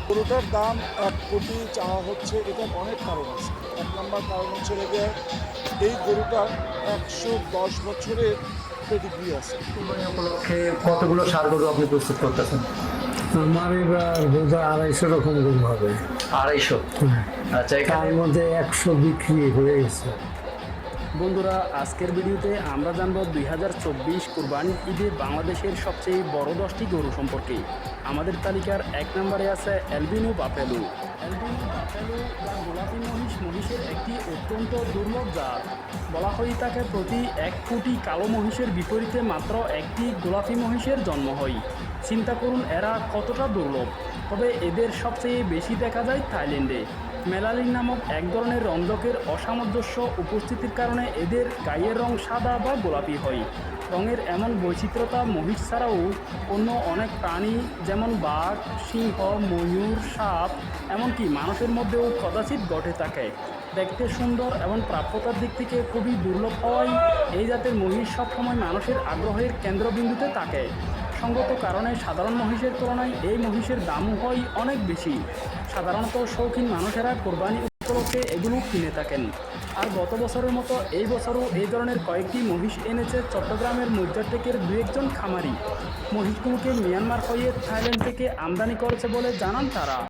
গরুটার দাম 1 কোটি চাওয়া হচ্ছে। এটার অনেক কারণ আছে। 1 নম্বর কারণ হচ্ছে লেগে এই গরুটার 110 বছরের পেডিগ্রি আছে। কুরবানি উপলক্ষে কতগুলো ষাঁড় গরু আপনি প্রস্তুত করতেছেন? আমার এবার বোধহয় 250 রকম গরু হবে। 250। আচ্ছা, তার এখানে মধ্যে 100 বিক্রি হয়ে গেছে। বন্ধুরা, আজকের ভিডিওতে আমরা জানব 2024 কুরবানির ঈদে বাংলাদেশের সবচেয়ে বড় 10টি গরু সম্পর্কে। আমাদের তালিকার 1 নম্বরে আছে অ্যালবিনো বাফেলো। অ্যালবিনো বাফেলো বা গোলাপি মহিষের একটি অত্যন্ত দুর্লভ জাত। বলা হয় তাকে প্রতি 1 কোটি কালো মহিষের বিপরীতে মাত্র একটি গোলাপি মহিষের জন্ম হয়। চিন্তা করুন এরা কতটা দুর্লভ। তবে এদের সবচেয়ে বেশি দেখা যায় থাইল্যান্ডে। মেলালিন নামক এক ধরনের রঞ্জকের অসামঞ্জস্য উপস্থিতির কারণে এদের গায়ের রং সাদা বা গোলাপি হয়। রঙের এমন বৈচিত্র্যতা মহিষ ছাড়াও অন্য অনেক প্রাণী যেমন বাঘ, সিংহ, ময়ূর, সাপ এমনকি মানুষের মধ্যেও কদাচিৎ ঘটে থাকে। দেখতে সুন্দর এবং প্রাপ্যতার দিক থেকে খুবই দুর্লভ হওয়ায় এই জাতের মহিষ সবসময় মানুষের আগ্রহের কেন্দ্রবিন্দুতে থাকে। সঙ্গত কারণে সাধারণ মহিষের তুলনায় এই মহিষের দামও হয় অনেক বেশি। সাধারণত শৌখিন মানুষেরা কোরবানি উপলক্ষে এগুলো কিনে থাকেন। আর গত বছরের মতো এই বছরও এই ধরনের কয়েকটি মহিষ এনেছে চট্টগ্রামের মজ্জারটেকের 2-1 জন খামারি। মহিষগুলোকে মিয়ানমার হয়ে থাইল্যান্ড থেকে আমদানি করেছে বলে জানান তারা।